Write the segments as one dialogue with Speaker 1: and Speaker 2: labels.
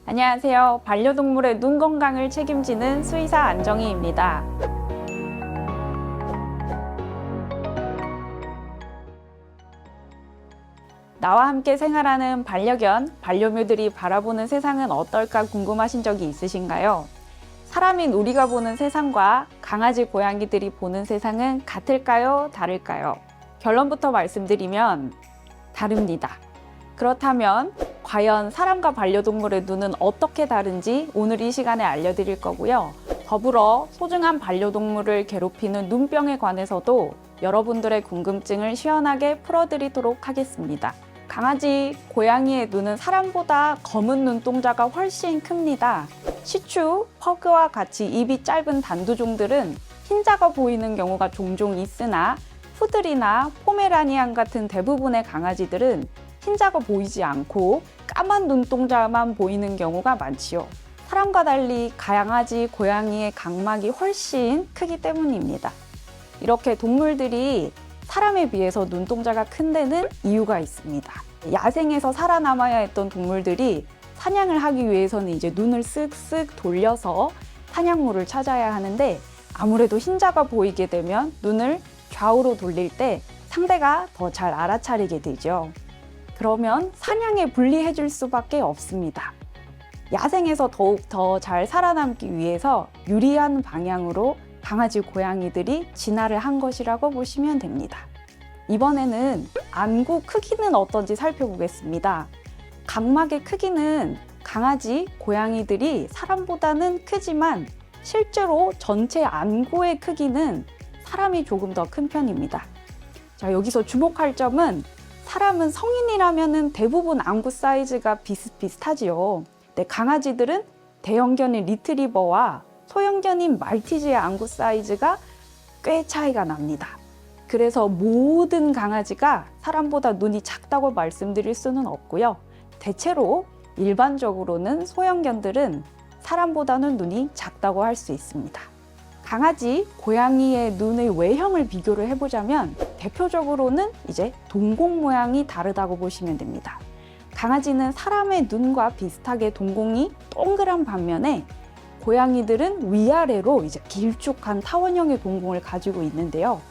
Speaker 1: 안녕하세요. 반려동물의 눈 건강을 책임지는 수의사 안정희입니다. 나와 함께 생활하는 반려견, 반려묘들이 바라보는 세상은 어떨까 궁금하신 적이 있으신가요? 사람인 우리가 보는 세상과 강아지, 고양이들이 보는 세상은 같을까요? 다를까요? 결론부터 말씀드리면 다릅니다. 그렇다면 과연 사람과 반려동물의 눈은 어떻게 다른지 오늘 이 시간에 알려드릴 거고요. 더불어 소중한 반려동물을 괴롭히는 눈병에 관해서도 여러분들의 궁금증을 시원하게 풀어드리도록 하겠습니다. 강아지, 고양이의 눈은 사람보다 검은 눈동자가 훨씬 큽니다. 시추, 퍼그와 같이 입이 짧은 단두종들은 흰자가 보이는 경우가 종종 있으나 푸들이나 포메라니안 같은 대부분의 강아지들은 흰자가 보이지 않고 까만 눈동자만 보이는 경우가 많지요. 사람과 달리 강아지, 고양이의 각막이 훨씬 크기 때문입니다. 이렇게 동물들이 사람에 비해서 눈동자가 큰 데는 이유가 있습니다. 야생에서 살아남아야 했던 동물들이 사냥을 하기 위해서는 이제 눈을 쓱쓱 돌려서 사냥물을 찾아야 하는데 아무래도 흰자가 보이게 되면 눈을 좌우로 돌릴 때 상대가 더 잘 알아차리게 되죠. 그러면 사냥에 불리해 줄 수밖에 없습니다. 야생에서 더욱 더 잘 살아남기 위해서 유리한 방향으로 강아지, 고양이들이 진화를 한 것이라고 보시면 됩니다. 이번에는 안구 크기는 어떤지 살펴보겠습니다. 각막의 크기는 강아지, 고양이들이 사람보다는 크지만 실제로 전체 안구의 크기는 사람이 조금 더 큰 편입니다. 자, 여기서 주목할 점은 사람은 성인이라면 대부분 안구 사이즈가 비슷비슷하지요. 근데 강아지들은 대형견인 리트리버와 소형견인 말티즈의 안구 사이즈가 꽤 차이가 납니다. 그래서 모든 강아지가 사람보다 눈이 작다고 말씀드릴 수는 없고요. 대체로 일반적으로는 소형견들은 사람보다는 눈이 작다고 할 수 있습니다. 강아지, 고양이의 눈의 외형을 비교를 해보자면 대표적으로는 이제 동공 모양이 다르다고 보시면 됩니다. 강아지는 사람의 눈과 비슷하게 동공이 동그란 반면에 고양이들은 위아래로 이제 길쭉한 타원형의 동공을 가지고 있는데요.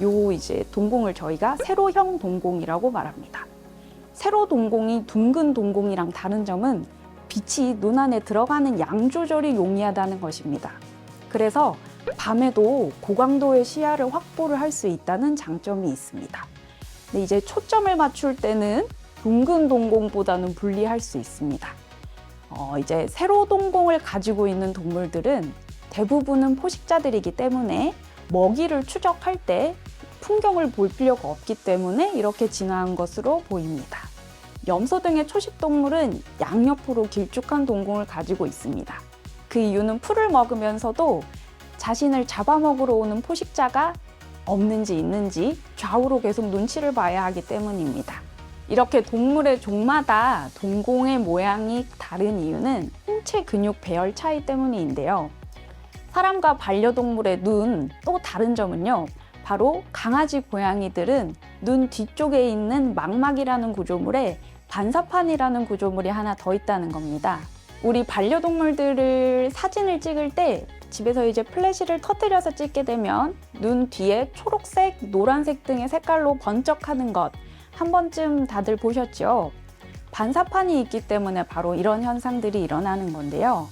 Speaker 1: 요 이제 동공을 저희가 세로형 동공이라고 말합니다. 세로 동공이 둥근 동공이랑 다른 점은 빛이 눈 안에 들어가는 양 조절이 용이하다는 것입니다. 그래서 밤에도 고강도의 시야를 확보를 할 수 있다는 장점이 있습니다. 근데 이제 초점을 맞출 때는 둥근 동공보다는 불리할 수 있습니다. 이제 세로 동공을 가지고 있는 동물들은 대부분은 포식자들이기 때문에 먹이를 추적할 때 풍경을 볼 필요가 없기 때문에 이렇게 진화한 것으로 보입니다. 염소 등의 초식 동물은 양옆으로 길쭉한 동공을 가지고 있습니다. 그 이유는 풀을 먹으면서도 자신을 잡아먹으러 오는 포식자가 없는지 있는지 좌우로 계속 눈치를 봐야 하기 때문입니다. 이렇게 동물의 종마다 동공의 모양이 다른 이유는 신체 근육 배열 차이 때문인데요. 사람과 반려동물의 눈 또 다른 점은요. 바로 강아지, 고양이들은 눈 뒤쪽에 있는 망막이라는 구조물에 반사판이라는 구조물이 하나 더 있다는 겁니다. 우리 반려동물들을 사진을 찍을 때 집에서 이제 플래시를 터뜨려서 찍게 되면 눈 뒤에 초록색, 노란색 등의 색깔로 번쩍하는 것 한 번쯤 다들 보셨죠? 반사판이 있기 때문에 바로 이런 현상들이 일어나는 건데요.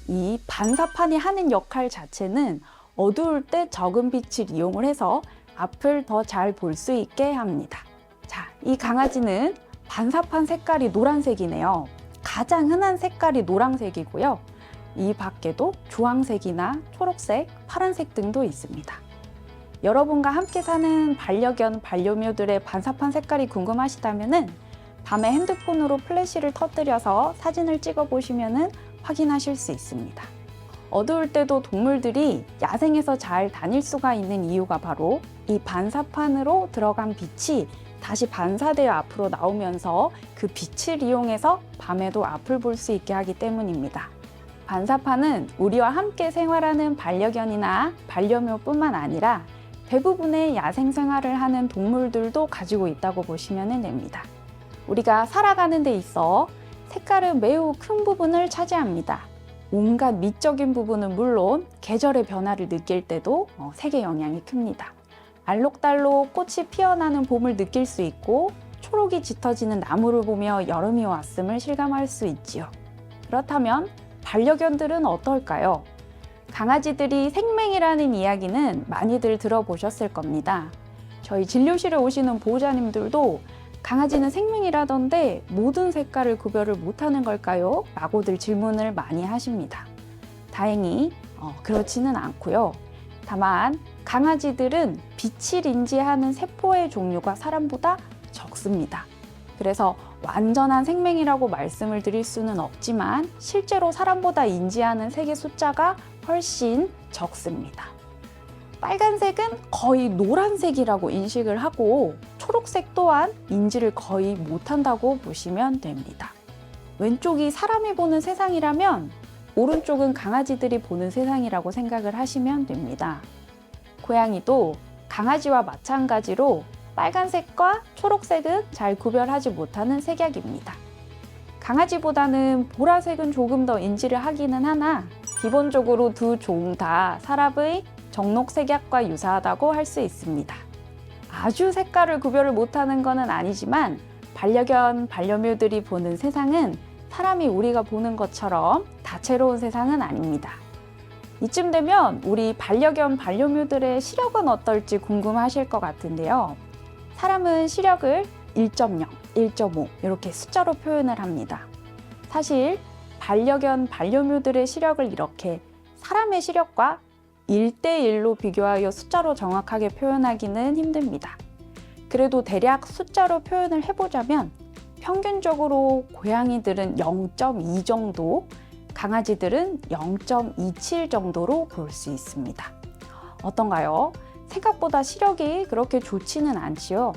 Speaker 1: 이 반사판이 하는 역할 자체는 어두울 때 적은 빛을 이용을 해서 앞을 더 잘 볼 수 있게 합니다. 자, 이 강아지는 반사판 색깔이 노란색이네요. 가장 흔한 색깔이 노란색이고요. 이 밖에도 주황색이나 초록색, 파란색 등도 있습니다. 여러분과 함께 사는 반려견, 반려묘들의 반사판 색깔이 궁금하시다면 밤에 핸드폰으로 플래시를 터뜨려서 사진을 찍어보시면 확인하실 수 있습니다. 어두울 때도 동물들이 야생에서 잘 다닐 수가 있는 이유가 바로 이 반사판으로 들어간 빛이 다시 반사되어 앞으로 나오면서 그 빛을 이용해서 밤에도 앞을 볼 수 있게 하기 때문입니다. 반사판은 우리와 함께 생활하는 반려견이나 반려묘뿐만 아니라 대부분의 야생 생활을 하는 동물들도 가지고 있다고 보시면 됩니다. 우리가 살아가는 데 있어 색깔은 매우 큰 부분을 차지합니다. 온갖 미적인 부분은 물론 계절의 변화를 느낄 때도 색의 영향이 큽니다. 알록달록 꽃이 피어나는 봄을 느낄 수 있고 초록이 짙어지는 나무를 보며 여름이 왔음을 실감할 수 있지요. 그렇다면 반려견들은 어떨까요? 강아지들이 생맹이라는 이야기는 많이들 들어보셨을 겁니다. 저희 진료실에 오시는 보호자님들도 강아지는 생맹이라던데 모든 색깔을 구별을 못하는 걸까요? 라고들 질문을 많이 하십니다. 다행히 그렇지는 않고요. 다만 강아지들은 빛을 인지하는 세포의 종류가 사람보다 적습니다. 그래서 완전한 생맹이라고 말씀을 드릴 수는 없지만 실제로 사람보다 인지하는 색의 숫자가 훨씬 적습니다. 빨간색은 거의 노란색이라고 인식을 하고 초록색 또한 인지를 거의 못한다고 보시면 됩니다. 왼쪽이 사람이 보는 세상이라면 오른쪽은 강아지들이 보는 세상이라고 생각을 하시면 됩니다. 고양이도 강아지와 마찬가지로 빨간색과 초록색은 잘 구별하지 못하는 색약입니다. 강아지보다는 보라색은 조금 더 인지를 하기는 하나 기본적으로 두 종 다 사람의 정록 색약과 유사하다고 할 수 있습니다. 아주 색깔을 구별을 못하는 것은 아니지만 반려견, 반려묘들이 보는 세상은 사람이 우리가 보는 것처럼 다채로운 세상은 아닙니다. 이쯤 되면 우리 반려견, 반려묘들의 시력은 어떨지 궁금하실 것 같은데요. 사람은 시력을 1.0, 1.5 이렇게 숫자로 표현을 합니다. 사실 반려견, 반려묘들의 시력을 이렇게 사람의 시력과 1대1로 비교하여 숫자로 정확하게 표현하기는 힘듭니다. 그래도 대략 숫자로 표현을 해보자면 평균적으로 고양이들은 0.2 정도, 강아지들은 0.27 정도로 볼 수 있습니다. 어떤가요? 생각보다 시력이 그렇게 좋지는 않지요.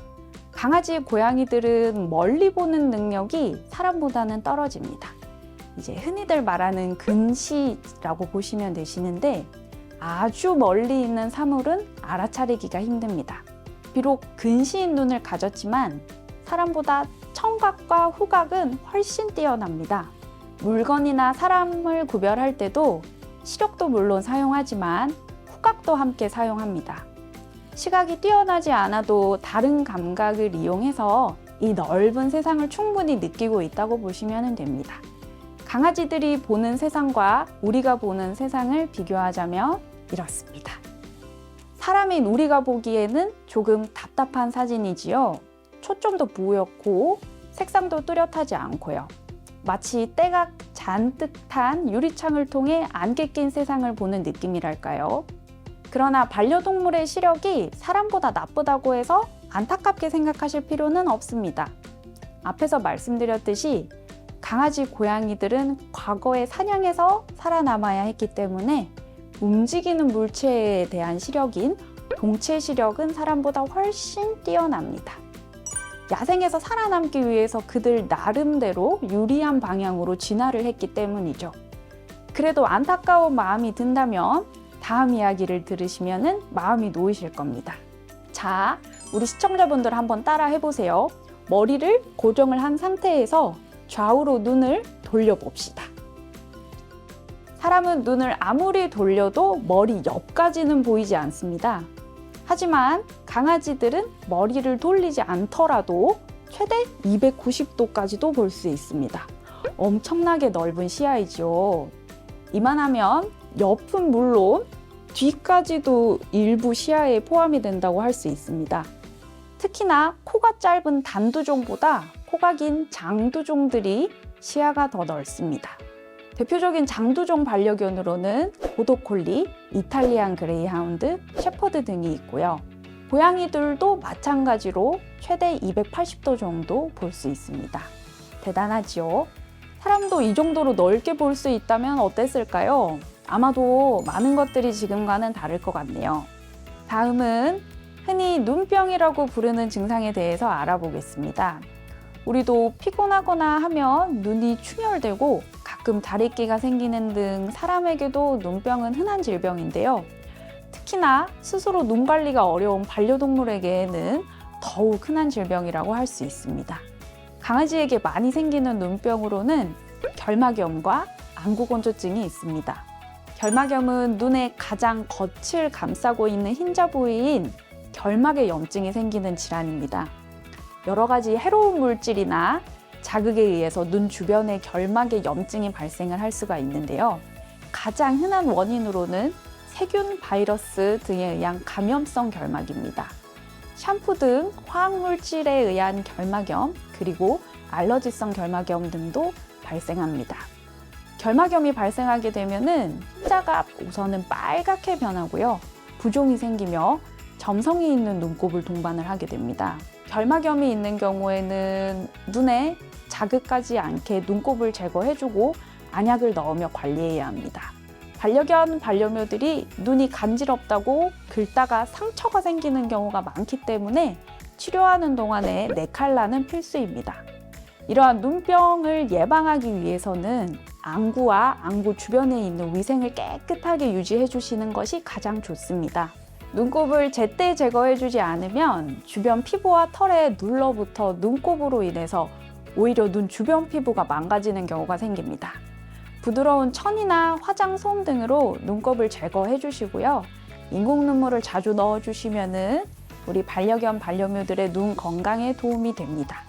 Speaker 1: 강아지, 고양이들은 멀리 보는 능력이 사람보다는 떨어집니다. 이제 흔히들 말하는 근시라고 보시면 되시는데 아주 멀리 있는 사물은 알아차리기가 힘듭니다. 비록 근시인 눈을 가졌지만 사람보다 청각과 후각은 훨씬 뛰어납니다. 물건이나 사람을 구별할 때도 시력도 물론 사용하지만 후각도 함께 사용합니다. 시각이 뛰어나지 않아도 다른 감각을 이용해서 이 넓은 세상을 충분히 느끼고 있다고 보시면 됩니다. 강아지들이 보는 세상과 우리가 보는 세상을 비교하자면 이렇습니다. 사람인 우리가 보기에는 조금 답답한 사진이지요. 초점도 부였고 색상도 뚜렷하지 않고요. 마치 때가 잔뜩 탄 유리창을 통해 안개 낀 세상을 보는 느낌이랄까요. 그러나 반려동물의 시력이 사람보다 나쁘다고 해서 안타깝게 생각하실 필요는 없습니다. 앞에서 말씀드렸듯이 강아지, 고양이들은 과거에 사냥해서 살아남아야 했기 때문에 움직이는 물체에 대한 시력인 동체 시력은 사람보다 훨씬 뛰어납니다. 야생에서 살아남기 위해서 그들 나름대로 유리한 방향으로 진화를 했기 때문이죠. 그래도 안타까운 마음이 든다면 다음 이야기를 들으시면 마음이 놓이실 겁니다. 자, 우리 시청자분들 한번 따라 해보세요. 머리를 고정을 한 상태에서 좌우로 눈을 돌려봅시다. 사람은 눈을 아무리 돌려도 머리 옆까지는 보이지 않습니다. 하지만 강아지들은 머리를 돌리지 않더라도 최대 290도까지도 볼 수 있습니다. 엄청나게 넓은 시야이죠. 이만하면 옆은 물론 뒤까지도 일부 시야에 포함이 된다고 할 수 있습니다. 특히나 코가 짧은 단두종보다 코가 긴 장두종들이 시야가 더 넓습니다. 대표적인 장두종 반려견으로는 보더콜리, 이탈리안 그레이하운드, 셰퍼드 등이 있고요. 고양이들도 마찬가지로 최대 280도 정도 볼 수 있습니다. 대단하지요? 사람도 이 정도로 넓게 볼 수 있다면 어땠을까요? 아마도 많은 것들이 지금과는 다를 것 같네요. 다음은 흔히 눈병이라고 부르는 증상에 대해서 알아보겠습니다. 우리도 피곤하거나 하면 눈이 충혈되고 가끔 다래끼가 생기는 등 사람에게도 눈병은 흔한 질병인데요. 특히나 스스로 눈 관리가 어려운 반려동물에게는 더욱 흔한 질병이라고 할 수 있습니다. 강아지에게 많이 생기는 눈병으로는 결막염과 안구건조증이 있습니다. 결막염은 눈의 가장 겉을 감싸고 있는 흰자 부위인 결막에 염증이 생기는 질환입니다. 여러 가지 해로운 물질이나 자극에 의해서 눈 주변의 결막에 염증이 발생을 할 수가 있는데요. 가장 흔한 원인으로는 세균, 바이러스 등에 의한 감염성 결막입니다. 샴푸 등 화학물질에 의한 결막염, 그리고 알러지성 결막염 등도 발생합니다. 결막염이 발생하게 되면은 흰자가 우선은 빨갛게 변하고요. 부종이 생기며 점성이 있는 눈곱을 동반을 하게 됩니다. 결막염이 있는 경우에는 눈에 자극하지 않게 눈곱을 제거해주고 안약을 넣으며 관리해야 합니다. 반려견, 반려묘들이 눈이 간지럽다고 긁다가 상처가 생기는 경우가 많기 때문에 치료하는 동안에 네칼라는 필수입니다. 이러한 눈병을 예방하기 위해서는 안구와 안구 주변에 있는 위생을 깨끗하게 유지해 주시는 것이 가장 좋습니다. 눈곱을 제때 제거해주지 않으면 주변 피부와 털에 눌러붙어 눈곱으로 인해서 오히려 눈 주변 피부가 망가지는 경우가 생깁니다. 부드러운 천이나 화장솜 등으로 눈곱을 제거해 주시고요. 인공 눈물을 자주 넣어주시면 우리 반려견, 반려묘들의 눈 건강에 도움이 됩니다.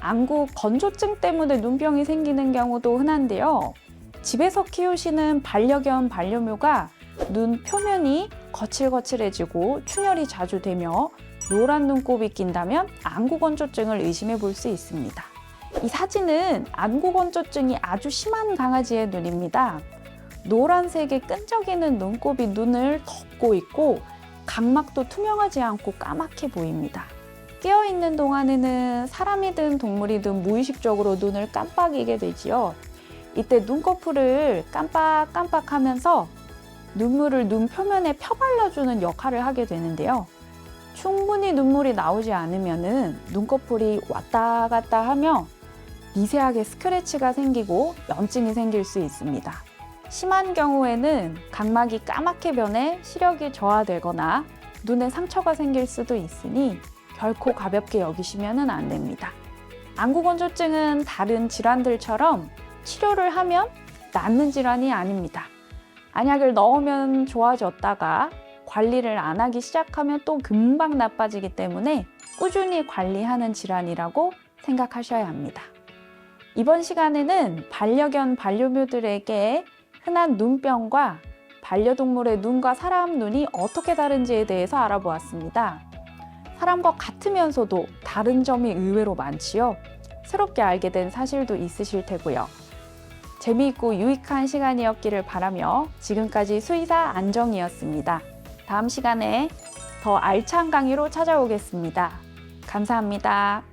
Speaker 1: 안구 건조증 때문에 눈병이 생기는 경우도 흔한데요. 집에서 키우시는 반려견, 반려묘가 눈 표면이 거칠거칠해지고 충혈이 자주 되며 노란 눈곱이 낀다면 안구 건조증을 의심해 볼 수 있습니다. 이 사진은 안구 건조증이 아주 심한 강아지의 눈입니다. 노란색의 끈적이는 눈곱이 눈을 덮고 있고 각막도 투명하지 않고 까맣게 보입니다. 깨어있는 동안에는 사람이든 동물이든 무의식적으로 눈을 깜빡이게 되지요. 이때 눈꺼풀을 깜빡깜빡하면서 눈물을 눈 표면에 펴발라주는 역할을 하게 되는데요. 충분히 눈물이 나오지 않으면 눈꺼풀이 왔다 갔다 하며 미세하게 스크래치가 생기고 염증이 생길 수 있습니다. 심한 경우에는 각막이 까맣게 변해 시력이 저하되거나 눈에 상처가 생길 수도 있으니 결코 가볍게 여기시면 안 됩니다. 안구 건조증은 다른 질환들처럼 치료를 하면 낫는 질환이 아닙니다. 안약을 넣으면 좋아졌다가 관리를 안 하기 시작하면 또 금방 나빠지기 때문에 꾸준히 관리하는 질환이라고 생각하셔야 합니다. 이번 시간에는 반려견, 반려묘들에게 흔한 눈병과 반려동물의 눈과 사람 눈이 어떻게 다른지에 대해서 알아보았습니다. 사람과 같으면서도 다른 점이 의외로 많지요. 새롭게 알게 된 사실도 있으실 테고요. 재미있고 유익한 시간이었기를 바라며 지금까지 수의사 안정이었습니다. 다음 시간에 더 알찬 강의로 찾아오겠습니다. 감사합니다.